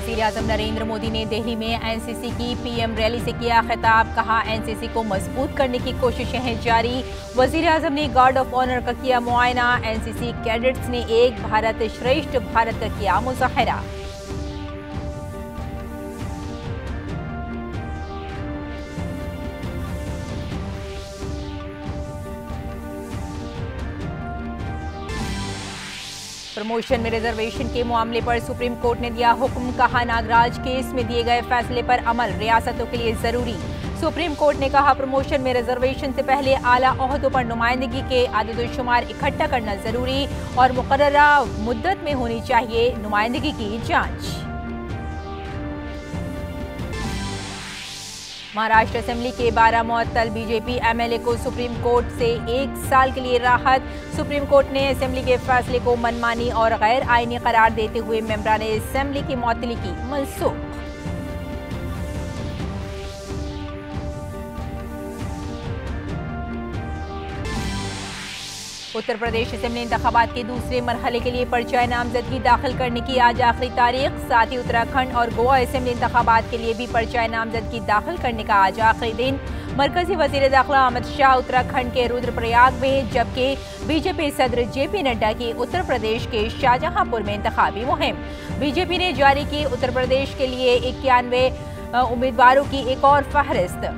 वज़ीर-ए-आज़म नरेंद्र मोदी ने दिल्ली में एनसीसी की पीएम रैली से किया खिताब। कहा, एनसीसी को मजबूत करने की कोशिशें हैं जारी। वज़ीर-ए-आज़म ने गार्ड ऑफ ऑनर का किया मुआयना। एनसीसी कैडेट्स ने एक भारत श्रेष्ठ भारत का किया मुजाहरा। प्रमोशन में रिजर्वेशन के मामले पर सुप्रीम कोर्ट ने दिया हुक्म। कहा, नागराज केस में दिए गए फैसले पर अमल रियासतों के लिए जरूरी। सुप्रीम कोर्ट ने कहा, प्रमोशन में रिजर्वेशन से पहले आला ओहदों पर नुमाइंदगी के आददोशुमार इकट्ठा करना जरूरी और मुकर्ररा मुद्दत में होनी चाहिए नुमाइंदगी की जांच। महाराष्ट्र असेंबली के 12 मुअत्तल बीजेपी एमएलए को सुप्रीम कोर्ट से 1 साल के लिए राहत। सुप्रीम कोर्ट ने असेंबली के फैसले को मनमानी और गैर आईनी करार देते हुए मेंबरान असेंबली की मुअत्तली की मनसूख। उत्तर प्रदेश असेंबली इंतखाबात के दूसरे मरहले के लिए पर्चा नामजदगी दाखिल करने की आज आखिरी तारीख। साथ ही उत्तराखंड और गोवा असेंबली इंतखाबात के लिए भी पर्चा नामजदगी दाखिल करने का आज आखिरी दिन। मरकजी वजीर दाखिला अमित शाह उत्तराखंड के रुद्रप्रयाग में, जबकि बीजेपी सदर जेपी नड्डा की उत्तर प्रदेश के शाहजहांपुर में इंतखाबी मुहिम। बीजेपी ने जारी की उत्तर प्रदेश के लिए 91 उम्मीदवारों की एक और फहरिस्त।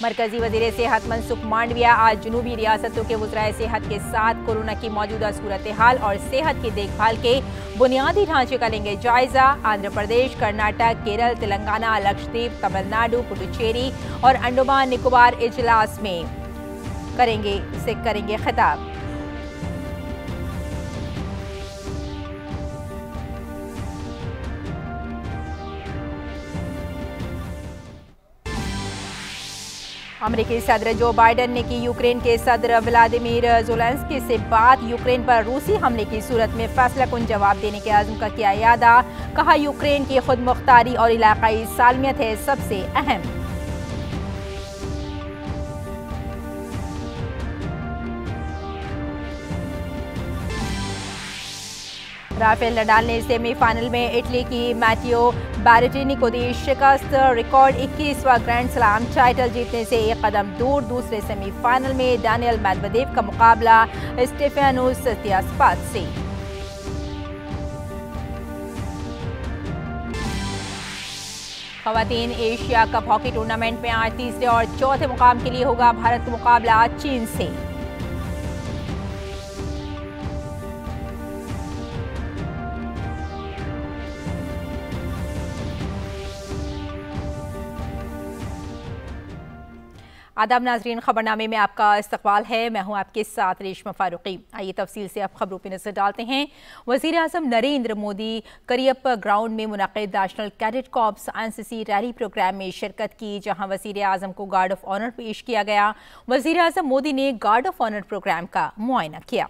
मरकजी वजीर सेहत मनसुख मांडविया आज जनूबी रियासतों के वज़राए सेहत के साथ कोरोना की मौजूदा सूरत हाल और सेहत की देखभाल के बुनियादी ढांचे का लेंगे जायजा। आंध्र प्रदेश, कर्नाटक, केरल, तेलंगाना, लक्षद्वीप, तमिलनाडु, पुडुचेरी और अंडमान निकोबार इजलास में करेंगे खिताब। अमेरिकी सदर जो बाइडेन ने की यूक्रेन के सदर व्लादिमीर ज़ेलेंस्की से बात। यूक्रेन पर रूसी हमले की सूरत में फैसलाकुन जवाब देने के आज़म का किया यादा। कहा, यूक्रेन की खुद मुख्तारी और इलाकाई सालमियत है सबसे अहम। राफेल नडाल ने सेमीफाइनल में इटली की मैटियो बैरेटिनी को दी शिकस्त। रिकॉर्ड 21वां ग्रैंड स्लैम टाइटल जीतने से एक कदम दूर। दूसरे सेमीफाइनल में डानियल मेदवेदेव का मुकाबला स्टेफानोस सित्सिपास से। खवातीन एशिया कप हॉकी टूर्नामेंट में आज तीसरे और चौथे मुकाम के लिए होगा भारत का मुकाबला चीन से। आदाब नाजरीन, खबरनामे में आपका इस्तकबाल है। मैं हूं आपके साथ रेशमा फारूकी। आइए तफसील से आप खबरों पर नजर डालते हैं। वज़ीर-ए-आज़म नरेंद्र मोदी करियप्पा ग्राउंड में मुनक़िद national cadet corps NCC rally programme में शिरकत की, जहां वज़ीर-ए-आज़म को गार्ड ऑफ ऑनर पेश किया गया। वज़ीर-ए-आज़म मोदी ने गार्ड ऑफ ऑनर प्रोग्राम का मुआयना किया।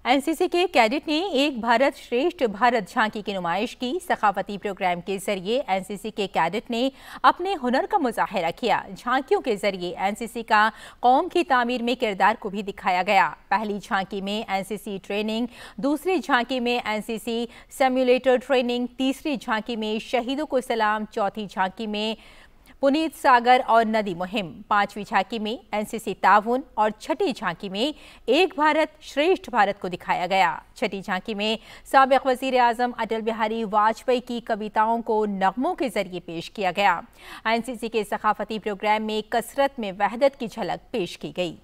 एनसीसी के कैडेट ने एक भारत श्रेष्ठ भारत झांकी की नुमाइश की। सखावती प्रोग्राम के जरिए एनसीसी के कैडेट ने अपने हुनर का मुजाहरा किया। झांकियों के जरिए एनसीसी का कौम की तामीर में किरदार को भी दिखाया गया। पहली झांकी में एनसीसी ट्रेनिंग, दूसरी झांकी में एनसीसी सिम्युलेटर ट्रेनिंग, तीसरी झांकी में शहीदों को सलाम, चौथी झांकी में पुनीत सागर और नदी मुहिम, पांचवी झांकी में एनसीसी ताउन और छठी झांकी में एक भारत श्रेष्ठ भारत को दिखाया गया। छठी झांकी में साबिक वजीर आजम अटल बिहारी वाजपेयी की कविताओं को नगमों के जरिए पेश किया गया। एनसीसी के सखाफती प्रोग्राम में कसरत में वहदत की झलक पेश की गई।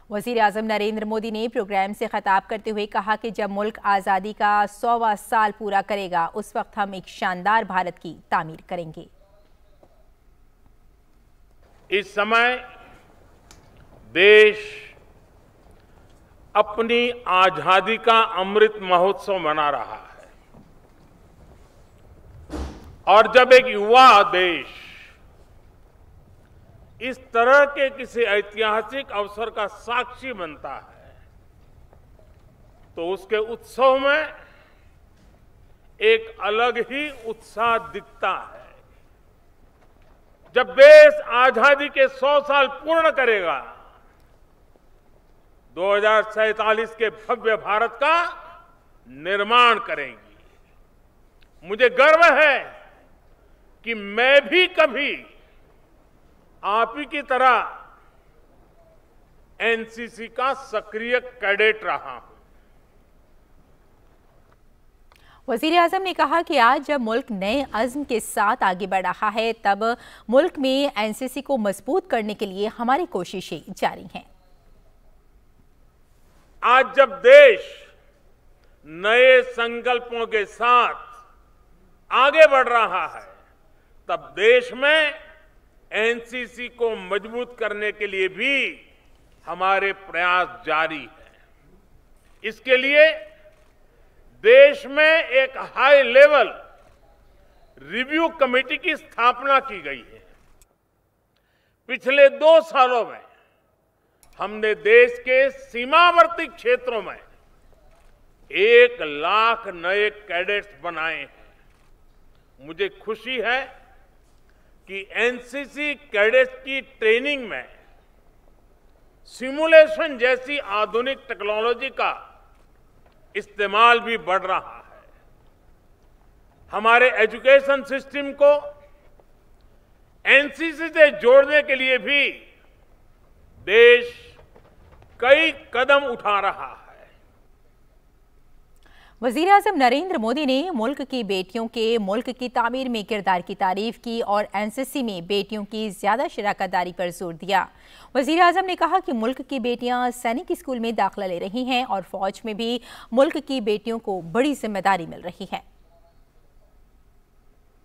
वज़ीर-ए-आज़म नरेंद्र मोदी ने प्रोग्राम से खिताब करते हुए कहा कि जब मुल्क आज़ादी का 100वां साल पूरा करेगा, उस वक्त हम एक शानदार भारत की तामीर करेंगे। इस समय देश अपनी आजादी का अमृत महोत्सव मना रहा है और जब एक युवा देश इस तरह के किसी ऐतिहासिक अवसर का साक्षी बनता है तो उसके उत्सव में एक अलग ही उत्साह दिखता है। जब देश आजादी के 100 साल पूर्ण करेगा, 2047 के भव्य भारत का निर्माण करेंगी। मुझे गर्व है कि मैं भी कभी आप ही की तरह एनसीसी का सक्रिय कैडेट रहा हूं। वज़ीर-ए-आज़म ने कहा कि आज जब मुल्क नए अज़्म के साथ आगे बढ़ रहा है, तब मुल्क में एनसीसी को मजबूत करने के लिए हमारी कोशिशें जारी हैं। आज जब देश नए संकल्पों के साथ आगे बढ़ रहा है, तब देश में एनसीसी को मजबूत करने के लिए भी हमारे प्रयास जारी हैं। इसके लिए देश में एक हाई लेवल रिव्यू कमेटी की स्थापना की गई है। पिछले 2 सालों में हमने देश के सीमावर्ती क्षेत्रों में 1 लाख नए कैडेट्स बनाए हैं। मुझे खुशी है कि एनसीसी कैडेट्स की ट्रेनिंग में सिमुलेशन जैसी आधुनिक टेक्नोलॉजी का इस्तेमाल भी बढ़ रहा है। हमारे एजुकेशन सिस्टम को एनसीसी से जोड़ने के लिए भी देश कई कदम उठा रहा है। वज़ीर-ए-आज़म नरेंद्र मोदी ने मुल्क की बेटियों के मुल्क की तामीर में किरदार की तारीफ की और एनसीसी में बेटियों की ज्यादा शराकतदारी पर जोर दिया। वज़ीर-ए-आज़म ने कहा कि मुल्क की बेटियां सैनिक स्कूल में दाखिला ले रही हैं और फौज में भी मुल्क की बेटियों को बड़ी जिम्मेदारी मिल रही है।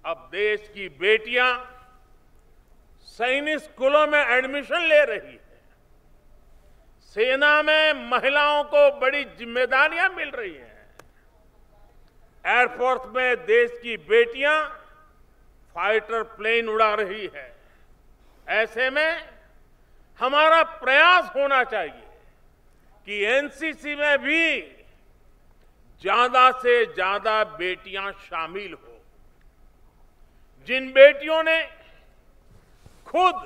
अब देश की बेटियां सैनिक स्कूलों में एडमिशन ले रही है। सेना में महिलाओं को बड़ी जिम्मेदारियां मिल रही हैं। एयरफोर्स में देश की बेटियां फाइटर प्लेन उड़ा रही है। ऐसे में हमारा प्रयास होना चाहिए कि एनसीसी में भी ज्यादा से ज्यादा बेटियां शामिल हो। जिन बेटियों ने खुद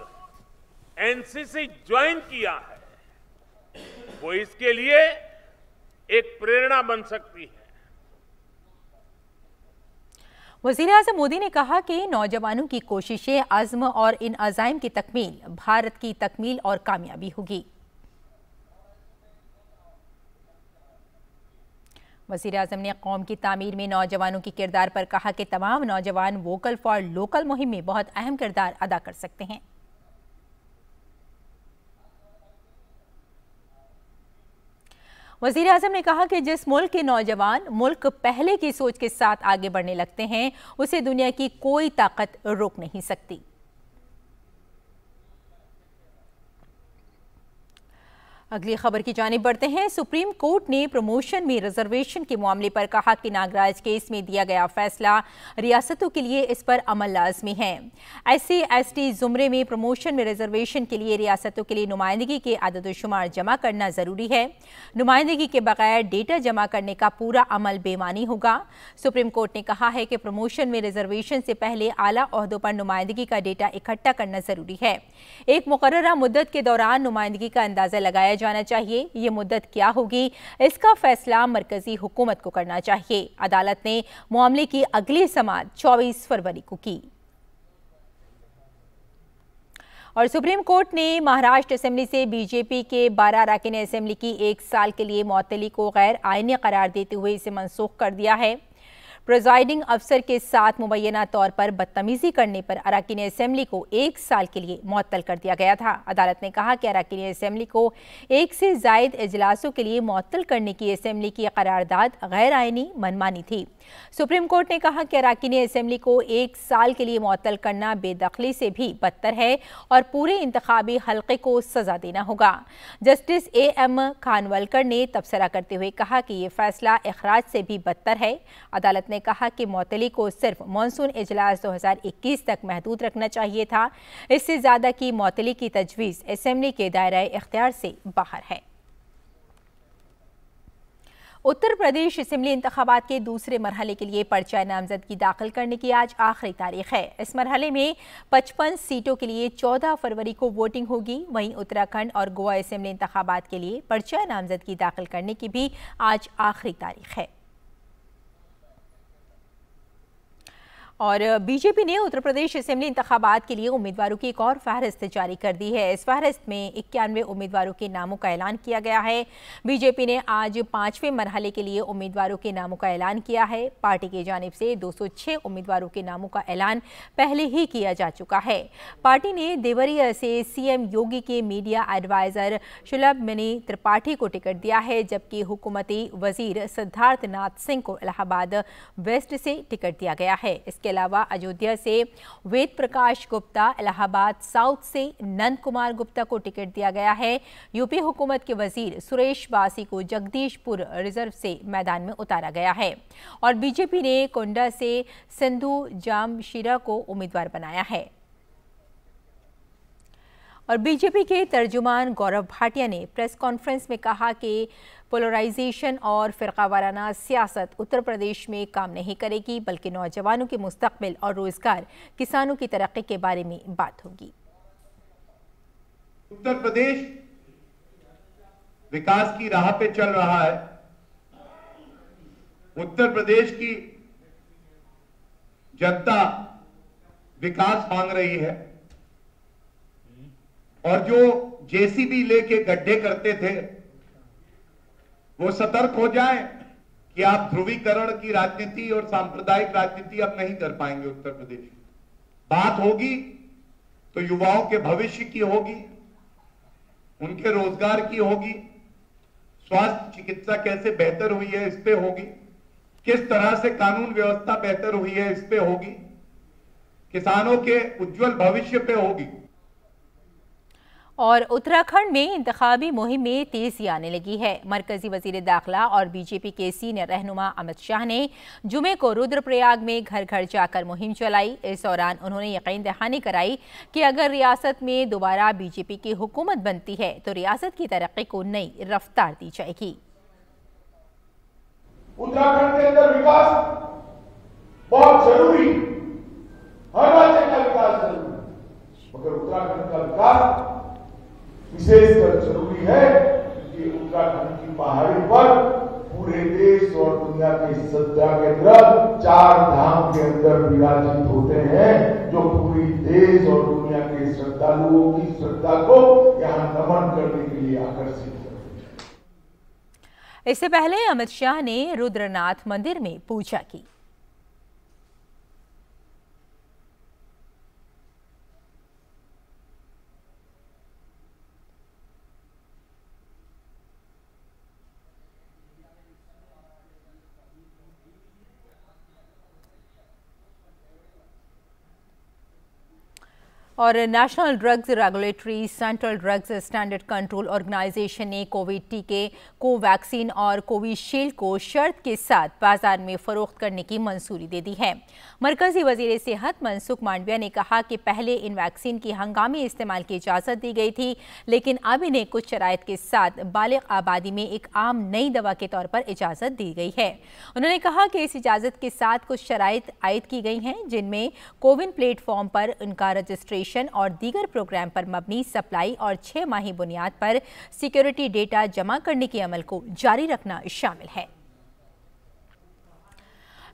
एनसीसी ज्वाइन किया है, वो इसके लिए एक प्रेरणा बन सकती है। वज़ीर-ए-आज़म मोदी ने कहा कि नौजवानों की कोशिशें, अज़्म और इन अज़ाइम की तकमील भारत की तकमील और कामयाबी होगी। वज़ीर-ए-आज़म ने कौम की तामीर में नौजवानों के किरदार पर कहा कि तमाम नौजवान वोकल फॉर लोकल मुहिम में बहुत अहम किरदार अदा कर सकते हैं। वज़ीर-ए-आज़म ने कहा कि जिस मुल्क के नौजवान मुल्क पहले की सोच के साथ आगे बढ़ने लगते हैं, उसे दुनिया की कोई ताकत रोक नहीं सकती। अगली खबर की जानिब बढ़ते हैं। सुप्रीम कोर्ट ने प्रमोशन में रिजर्वेशन के मामले पर कहा कि नागराज केस में दिया गया फैसला रियासतों के लिए इस पर अमल लाजमी है। SC/ST जुमरे में प्रमोशन में रिजर्वेशन के लिए रियासतों के लिए नुमाइंदगी के अदद-ओ-शुमार जमा करना जरूरी है। नुमाइंदगी के बगैर डेटा जमा करने का पूरा अमल बेमानी होगा। सुप्रीम कोर्ट ने कहा है कि प्रमोशन में रिजर्वेशन से पहले आला ओहदों पर नुमाइंदगी का डेटा इकट्ठा करना जरूरी है। एक मुकर्ररा मुद्दत के दौरान नुमाइंदगी का अंदाजा लगाया जाना चाहिए। ये मुद्दत क्या होगी, इसका फैसला मरकजी हुकूमत को करना चाहिए। अदालत ने मामले की अगली समाअत 24 फरवरी को की। और सुप्रीम कोर्ट ने महाराष्ट्र असेंबली से बीजेपी के 12 अरकान असेंबली की 1 साल के लिए मुअत्तली को गैर आईनी करार देते हुए इसे मनसूख कर दिया है। प्रिजाइडिंग अफसर के साथ मुबैना तौर पर बदतमीजी करने पर अरकान असेंबली को 1 साल के लिए मुअत्तल कर दिया गया था। अदालत ने कहा कि अरकान असेंबली को 1 से जायद इजलासों के लिए मुअत्तल करने की असेंबली की करारदाद गैर आईनी मनमानी थी। सुप्रीम कोर्ट ने कहा कि अरकान असेंबली को 1 साल के लिए मुअत्तल करना बेदखली से भी बदतर है और पूरे इंतखाबी हल्के को सजा देना होगा। जस्टिस AM खानवलकर ने तबसरा करते हुए कहा कि यह फैसला इखराज से भी बदतर है। अदालत ने ने कहा कि मुअत्तली को सिर्फ मानसून इजलास 2021 तक महदूद रखना चाहिए था। इससे ज़्यादा की मुअत्तली की तजवीज़ असेंबली के दायरा इख्तियार से बाहर है। उत्तर प्रदेश असेंबली इंतखाबात के दूसरे मरहले के लिए पर्चा नामजदगी दाखिल करने की आज आखिरी तारीख है। इस मरहले में 55 सीटों के लिए 14 फरवरी को वोटिंग होगी। वहीं उत्तराखंड और गोवा असेंबली इंतखाबात के लिए पर्चा नामजदगी दाखिल करने की भी आज आखिरी तारीख है। और बीजेपी ने उत्तर प्रदेश असेंबली इंतखाबात के लिए उम्मीदवारों की एक और फहरिस्त जारी कर दी है। इस फहरिस्त में 91 उम्मीदवारों के नामों का ऐलान किया गया है। बीजेपी ने आज 5वें मरहले के लिए उम्मीदवारों के नामों का ऐलान किया है। पार्टी की जानिब से 206 उम्मीदवारों के नामों का ऐलान पहले ही किया जा चुका है। पार्टी ने देवरिया से सीएम योगी के मीडिया एडवाइजर शुलभमणि त्रिपाठी को टिकट दिया है, जबकि हुकूमती वजीर सिद्धार्थनाथ सिंह को इलाहाबाद वेस्ट से टिकट दिया गया है। इसके अलावा अयोध्या से वेद प्रकाश गुप्ता, इलाहाबाद साउथ से नंद कुमार गुप्ता को टिकट दिया गया है। यूपी हुकूमत के वजीर सुरेश बासी को जगदीशपुर रिजर्व से मैदान में उतारा गया है। और बीजेपी ने कोंडा से सिंधु जामशीरा को उम्मीदवार बनाया है। और बीजेपी के तर्जुमान गौरव भाटिया ने प्रेस कॉन्फ्रेंस में कहा कि पोलराइजेशन और फिरकावाराना सियासत उत्तर प्रदेश में काम नहीं करेगी, बल्कि नौजवानों के मुस्तकबिल और रोजगार, किसानों की तरक्की के बारे में बात होगी। उत्तर प्रदेश विकास की राह पे चल रहा है। उत्तर प्रदेश की जनता विकास मांग रही है और जो जेसीबी लेके गड्ढे करते थे वो सतर्क हो जाएं कि आप ध्रुवीकरण की राजनीति और सांप्रदायिक राजनीति अब नहीं कर पाएंगे। उत्तर प्रदेश बात होगी तो युवाओं के भविष्य की होगी, उनके रोजगार की होगी, स्वास्थ्य चिकित्सा कैसे बेहतर हुई है इस पे होगी, किस तरह से कानून व्यवस्था बेहतर हुई है इस पे होगी, किसानों के उज्जवल भविष्य पे होगी। और उत्तराखंड में इंतखाबी मुहिम में तेजी आने लगी है। मरकजी वजीर दाखिला और बीजेपी के सीनियर रहनुमा अमित शाह ने जुमे को रुद्रप्रयाग में घर घर जाकर मुहिम चलाई। इस दौरान उन्होंने यकीन दहानी कराई कि अगर रियासत में दोबारा बीजेपी की हुकूमत बनती है तो रियासत की तरक्की को नई रफ्तार दी जाएगी। उत्तराखंड के अंदर विकास बहुत जरूरी, हर राज्य का विकास जरूरी, मगर उत्तराखंड का विकास विशेषकर जरूरी है कि उत्तराखंड की पहाड़ी पर पूरे देश और दुनिया के सत्ता के अंदर 4 धाम के अंदर विराजित होते हैं, जो पूरी देश और दुनिया के श्रद्धालुओं की श्रद्धा को यहाँ नमन करने के लिए आकर्षित करते हैं। इससे पहले अमित शाह ने रुद्रनाथ मंदिर में पूजा की। और national drugs regulatory central drugs standard control organisation ने कोविड टीके कोवैक्सीन और कोविशील्ड को शर्त के साथ बाजार में फरोख्त करने की मंजूरी दे दी है। मरकजी वजीर सेहत मनसुख मांडविया ने कहा कि पहले इन वैक्सीन की हंगामी इस्तेमाल की इजाज़त दी गई थी, लेकिन अब इन्हें कुछ शराइत के साथ बालिग आबादी में एक आम नई दवा के तौर पर इजाज़त दी गई है। उन्होंने कहा कि इस इजाज़त के साथ कुछ शराइत आयद की गई हैं, जिनमें कोविन प्लेटफॉर्म पर उनका रजिस्ट्रेशन और दीगर प्रोग्राम पर मबनी सप्लाई और 6 माही बुनियाद पर सिक्योरिटी डेटा जमा करने के अमल को जारी रखना शामिल है।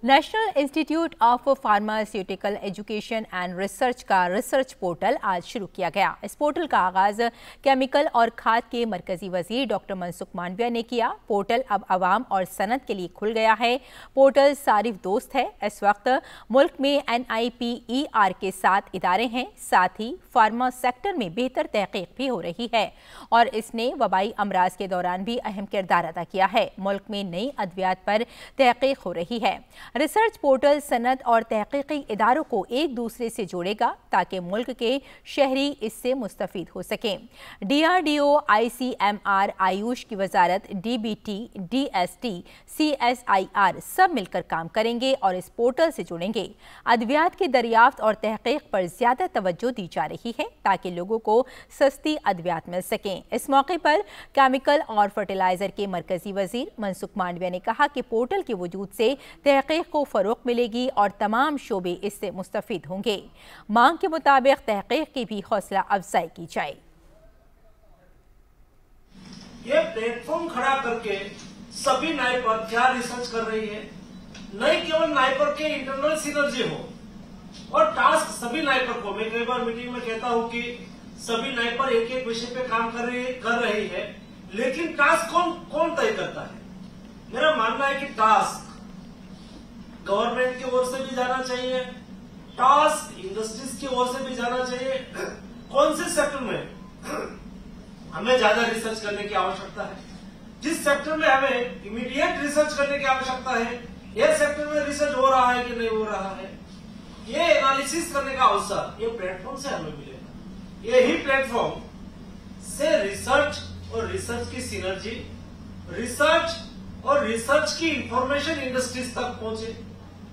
National institute of pharmaceutical education and research का रिसर्च पोर्टल आज शुरू किया गया। इस पोर्टल का आगाज केमिकल और खाद के मरकजी वजीर डॉक्टर मनसुख मांडविया ने किया। पोर्टल अब आवाम और सनत के लिए खुल गया है। पोर्टल सारिफ दोस्त है। इस वक्त मुल्क में NIPER के 7 इदारे हैं। साथ ही फार्मा सेक्टर में बेहतर तहकीक भी हो रही है और इसने वबाई अमराज के दौरान भी अहम किरदार अदा किया है। मुल्क में नई अद्वियात पर तहकीक हो रही है। रिसर्च पोर्टल सनत और तहकीकी इदारों को एक दूसरे से जोड़ेगा ताकि मुल्क के शहरी इससे मुस्तफीद हो सकें। DRDO, ICMR, आयुष की वजारत, DBT, DST, CSIR सब मिलकर काम करेंगे और इस पोर्टल से जुड़ेंगे। अद्वियात की दरियाफ्त और तहकीक पर ज्यादा तवज्जो दी जा रही है ताकि लोगों को सस्ती अद्वियात मिल सकें। इस मौके पर केमिकल और फर्टिलाइजर के मरकजी वजीर मनसुख मांडविया ने कहा कि पोर्टल के वजूद से तहकीक को फरोग मिलेगी और तमाम शोबे इससे मुस्तफीद होंगे। मांग के मुताबिक तहकीक की भी हौसला अफजाई की जाए। ये प्लेटफॉर्म खड़ा करके सभी नाइपर क्या रिसर्च कर रही है, नहीं केवल नाइपर के इंटरनल सिनर्जी हो और टास्क सभी नाइपर को, मैं कई बार मीटिंग में कहता हूं कि सभी नाइपर एक एक विषय पे काम कर रही है, लेकिन टास्क कौन तय करता है? मेरा मानना है कि टास्क गवर्नमेंट की ओर से भी जाना चाहिए, टास्क इंडस्ट्रीज की ओर से भी जाना चाहिए। कौन से सेक्टर में हमें ज्यादा रिसर्च करने की आवश्यकता है, जिस सेक्टर में हमें इमीडिएट रिसर्च करने की आवश्यकता है, यह सेक्टर में रिसर्च हो रहा है कि नहीं हो रहा है, ये एनालिसिस करने का अवसर ये प्लेटफॉर्म से हमें मिलेगा। यही प्लेटफॉर्म से रिसर्च और रिसर्च की सिनर्जी, रिसर्च और रिसर्च की इंफॉर्मेशन इंडस्ट्रीज तक पहुंचे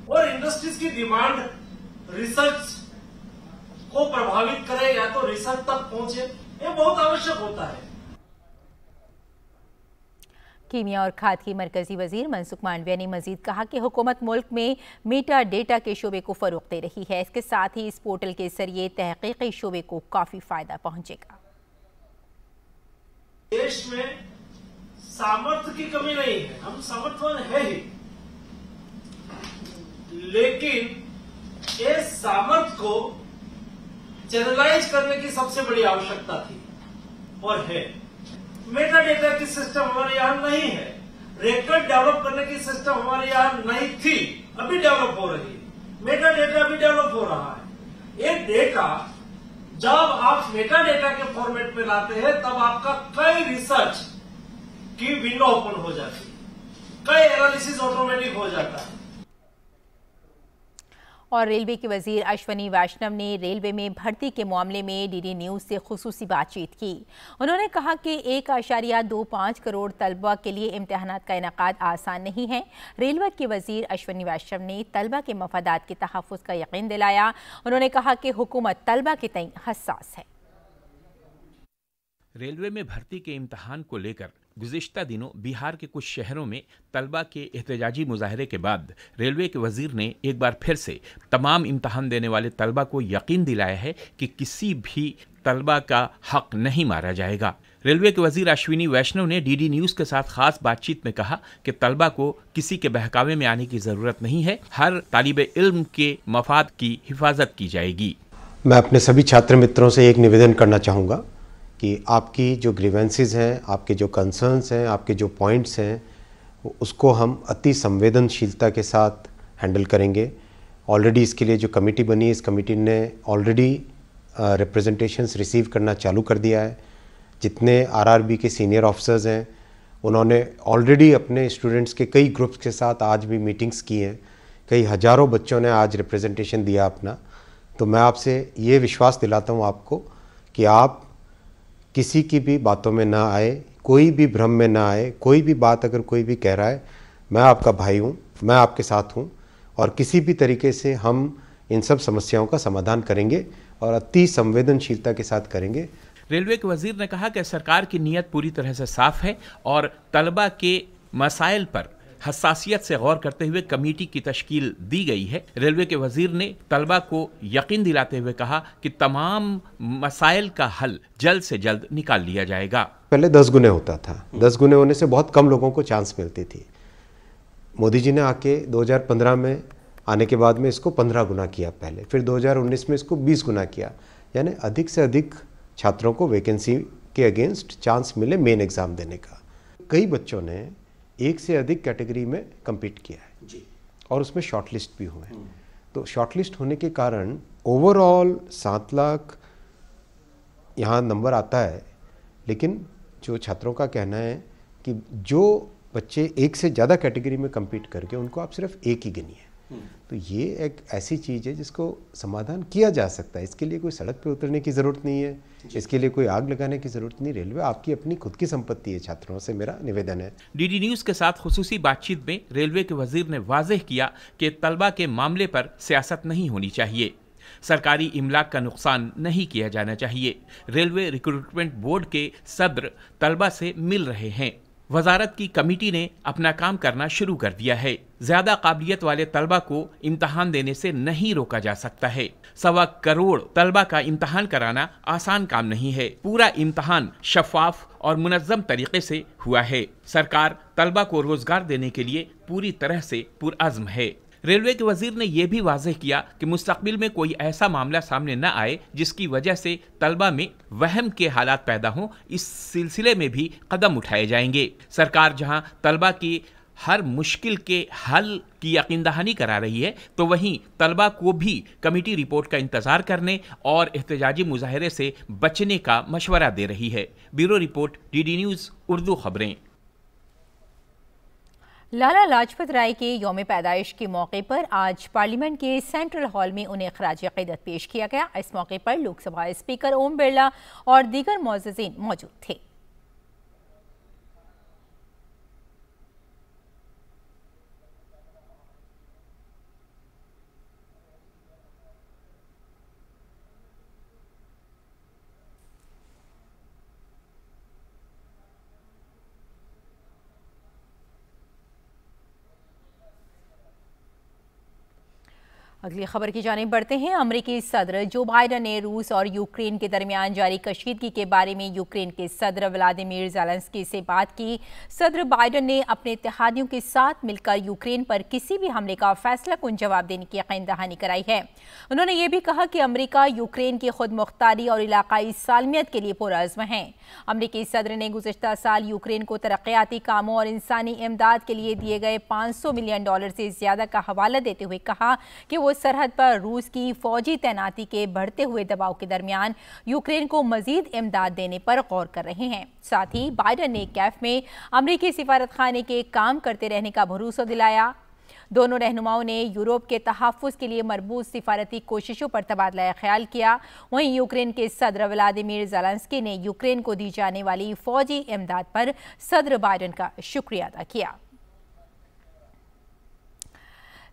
और इंडस्ट्रीज की डिमांड रिसर्च को प्रभावित करे या तो रिसर्च तक पहुंचे, ये बहुत आवश्यक होता है। कीमिया और खाद की मरकजी वजीर मनसुख मांडविया ने मजीद कहा कि हुकूमत मुल्क में मीटा डेटा के शोबे को फरोग दे रही है। इसके साथ ही इस पोर्टल के जरिए तहकीकी शोबे को काफी फायदा पहुंचेगा। देश में सामर्थ्य की कमी नहीं है, हम सामर्थ्यवान है ही, लेकिन इस सामर्थ्य को चैनलाइज करने की सबसे बड़ी आवश्यकता थी और है। मेटा डेटा की सिस्टम हमारे यहाँ नहीं है, रिकॉर्ड डेवलप करने की सिस्टम हमारे यहाँ नहीं थी, अभी डेवलप हो रही है। मेटा डेटा अभी डेवलप हो रहा है। ये डेटा जब आप मेटा डेटा के फॉर्मेट में लाते हैं तब आपका कई रिसर्च की विंडो ओपन हो जाती है, कई एनालिसिस ऑटोमेटिक हो जाता है। और रेलवे के वजीर अश्वनी वैष्णव ने रेलवे में भर्ती के मामले में डीडी न्यूज से खुसूसी बातचीत की। उन्होंने कहा कि 1.25 करोड़ तलबा के लिए इम्तिहानात का इनेकाद आसान नहीं है। रेलवे के वजीर अश्वनी वैष्णव ने तलबा के मफादात के तहफ़्फ़ुज़ का यकीन दिलाया। उन्होंने कहा कि हुकूमत तलबा के तय हसास है। रेलवे में भर्ती के इम्तहान को लेकर गुज़िश्ता दिनों बिहार के कुछ शहरों में तलबा के एहतजाजी मुजाहरे के बाद रेलवे के वजीर ने एक बार फिर से तमाम इम्तहान देने वाले तलबा को यकीन दिलाया है कि किसी भी तलबा का हक नहीं मारा जाएगा। रेलवे के वजीर अश्विनी वैष्णव ने डीडी न्यूज़ के साथ खास बातचीत में कहा कि तलबा को किसी के बहकावे में आने की ज़रूरत नहीं है, हर तालिब इल्म के मफाद की हिफाजत की जाएगी। मैं अपने सभी छात्र मित्रों से एक निवेदन करना चाहूँगा कि आपकी जो ग्रीवेंसेस हैं, आपके जो कंसर्न्स हैं, आपके जो पॉइंट्स हैं, उसको हम अति संवेदनशीलता के साथ हैंडल करेंगे। ऑलरेडी इसके लिए जो कमेटी बनी है, इस कमेटी ने ऑलरेडी रिप्रेजेंटेशंस रिसीव करना चालू कर दिया है। जितने आरआरबी के सीनियर ऑफिसर्स हैं उन्होंने ऑलरेडी अपने स्टूडेंट्स के कई ग्रुप्स के साथ आज भी मीटिंग्स की हैं। कई हज़ारों बच्चों ने आज रिप्रेजेंटेशन दिया अपना। तो मैं आपसे ये विश्वास दिलाता हूँ आपको कि आप किसी की भी बातों में ना आए, कोई भी भ्रम में ना आए। कोई भी बात अगर कोई भी कह रहा है, मैं आपका भाई हूँ, मैं आपके साथ हूँ और किसी भी तरीके से हम इन सब समस्याओं का समाधान करेंगे और अति संवेदनशीलता के साथ करेंगे। रेलवे के वजीर ने कहा कि सरकार की नीयत पूरी तरह से साफ है और तलबा के मसाइल पर हसासियत से गौर करते हुए कमेटी की तश्कील दी गई है। रेलवे के वजीर ने तलबा को यकीन दिलाते हुए कहा कि तमाम मसाइल का हल जल्द से जल्द निकाल लिया जाएगा। पहले 10 गुने होता था, 10 गुने होने से बहुत कम लोगों को चांस मिलती थी। मोदी जी ने आके 2015 में आने के बाद में इसको 15 गुना किया पहले, फिर 2019 में इसको 20 गुना किया। यानी अधिक से अधिक छात्रों को वैकेंसी के अगेंस्ट चांस मिले मेन एग्ज़ाम देने का। कई बच्चों ने एक से अधिक कैटेगरी में compete किया है जी, और उसमें शॉर्टलिस्ट भी हुए हैं। तो शॉर्टलिस्ट होने के कारण ओवरऑल 7 लाख यहाँ नंबर आता है, लेकिन जो छात्रों का कहना है कि जो बच्चे एक से ज़्यादा कैटेगरी में compete करके उनको आप सिर्फ एक ही गिनिए। तो ये एक ऐसी चीज़ है जिसको समाधान किया जा सकता है। इसके लिए कोई सड़क पे उतरने की ज़रूरत नहीं है, इसके लिए कोई आग लगाने की ज़रूरत नहीं। रेलवे आपकी अपनी खुद की संपत्ति है। छात्रों से मेरा निवेदन है। डीडी न्यूज़ के साथ खुसूसी बातचीत में रेलवे के वजीर ने वाज़ेह किया कि तलबा के मामले पर सियासत नहीं होनी चाहिए, सरकारी इमलाक का नुकसान नहीं किया जाना चाहिए। रेलवे रिक्रूटमेंट बोर्ड के सदर तलबा से मिल रहे हैं। वजारत की कमेटी ने अपना काम करना शुरू कर दिया है। ज्यादा काबिलियत वाले तलबा को इम्तहान देने से नहीं रोका जा सकता है। 1.25 करोड़ तलबा का इम्तहान कराना आसान काम नहीं है। पूरा इम्तहान शफाफ और मुनज़्ज़म तरीके से हुआ है। सरकार तलबा को रोजगार देने के लिए पूरी तरह से पुरअज़्म है। रेलवे के वजीर ने यह भी वाज़ेह किया कि मुस्तकबिल में कोई ऐसा मामला सामने न आए जिसकी वजह से तलबा में वहम के हालात पैदा हों। इस सिलसिले में भी कदम उठाए जाएंगे। सरकार जहां तलबा की हर मुश्किल के हल की यकीन दहानी करा रही है, तो वहीं तलबा को भी कमेटी रिपोर्ट का इंतजार करने और एहतजाजी मुजाहरे से बचने का मशवरा दे रही है। Bureau report, DD news Urdu खबरें। लाला लाजपत राय के यौम पैदाइश के मौके पर आज पार्लियामेंट के सेंट्रल हॉल में उन्हें खराज अक़ीदत पेश किया गया। इस मौके पर लोकसभा स्पीकर ओम बिरला और दीगर मुअज़्ज़िज़ीन मौजूद थे। अगली खबर की जानिब बढ़ते हैं। अमेरिकी सदर जो बाइडन ने रूस और यूक्रेन के दरमियान जारी कशीदगी के बारे में यूक्रेन के सदर व्लादिमीर ज़ेलेंस्की से बात की। सदर बाइडन ने अपने इत्तेहादियों के साथ मिलकर यूक्रेन पर किसी भी हमले का फैसला कुन जवाब देने की यकीन दहानी कराई है। उन्होंने ये भी कहा कि अमेरिका यूक्रेन की खुद मुख्तारी और इलाकाई सालमियत के लिए पुरअज़्म है। अमेरिकी सदर ने गुज़िश्ता साल यूक्रेन को तरक्याती कामों और इंसानी इमदाद के लिए दिए गए $500 मिलियन से ज़्यादा का हवाला देते हुए कहा कि वो सरहद पर रूस की फौजी तैनाती के बढ़ते हुए दबाव के दरमियान यूक्रेन को मजीद इमदाद देने पर गौर कर रहे हैं। साथ ही बाइडन ने कैफ में अमेरिकी सिफारत खाने के काम करते रहने का भरोसा दिलाया। दोनों रहनुमाओं ने यूरोप के तहफ़्फ़ुज़ के लिए मरबूत सिफारती कोशिशों पर तबादला ख्याल किया। वहीं यूक्रेन के सदर व्लादिमीर ज़ेलेंस्की ने यूक्रेन को दी जाने वाली फौजी इमदाद पर सदर बाइडन का शुक्रिया अदा किया।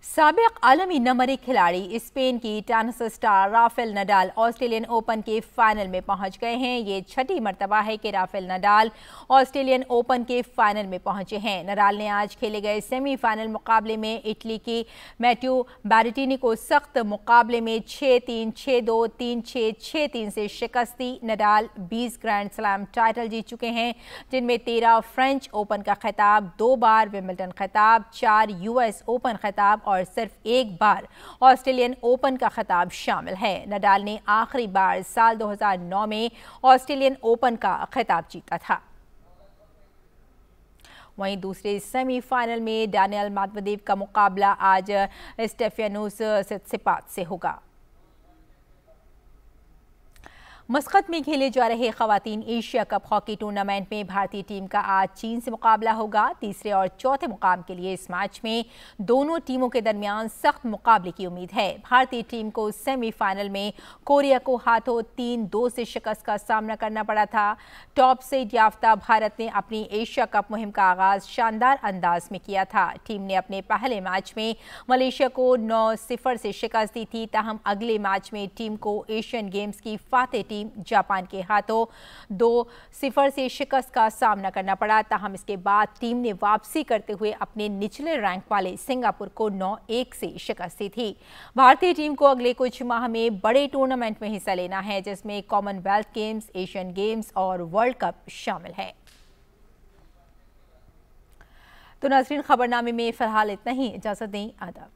साबिक आलमी नंबर 1 खिलाड़ी स्पेन की tennis star Rafael Nadal Australian open के फाइनल में पहुंच गए हैं। ये छठी मर्तबा है कि राफेल नडाल ऑस्ट्रेलियन ओपन के फाइनल में पहुंचे हैं। नडाल ने आज खेले गए सेमीफाइनल मुकाबले में इटली की मैट्यू बैरेटिनी को सख्त मुकाबले में 6-3, 6-2, 3-6, 6-3 से शिकस्त दी। नडाल 20 ग्रैंड स्लैम टाइटल जीत चुके हैं, जिनमें 13 फ्रेंच ओपन का खिताब, 2 बार विंबलडन खिताब, 4 यूएस ओपन खिताब और सिर्फ 1 बार ऑस्ट्रेलियन ओपन का खिताब शामिल है। नडाल ने आखिरी बार साल 2009 में ऑस्ट्रेलियन ओपन का खिताब जीता था। वहीं दूसरे सेमीफाइनल में डैनियल मेदवेदेव का मुकाबला आज स्टेफानोस सित्सिपास से होगा। मस्कत में खेले जा रहे खवातीन एशिया कप हॉकी टूर्नामेंट में भारतीय टीम का आज चीन से मुकाबला होगा। तीसरे और चौथे मुकाम के लिए इस मैच में दोनों टीमों के दरमियान सख्त मुकाबले की उम्मीद है। भारतीय टीम को सेमीफाइनल में कोरिया को हाथों 3-2 से शिकस्त का सामना करना पड़ा था। टॉप सीड याफ्ता भारत ने अपनी एशिया कप मुहिम का आगाज शानदार अंदाज में किया था। टीम ने अपने पहले मैच में मलेशिया को 9-0 से शिकस्त दी थी। ताहम अगले मैच में टीम को एशियन गेम्स की फातेह टीम जापान के हाथों 2-0 से शिकस्त का सामना करना पड़ा। ताहम इसके बाद टीम ने वापसी करते हुए अपने निचले रैंक वाले सिंगापुर को 9-1 से शिकस्त दी थी। भारतीय टीम को अगले कुछ माह में बड़े टूर्नामेंट में हिस्सा लेना है, जिसमें कॉमनवेल्थ गेम्स, एशियन गेम्स और वर्ल्ड कप शामिल है। तो नाज़रीन, खबरनामे में फिलहाल इतना ही। इजाजत दें। आदाब।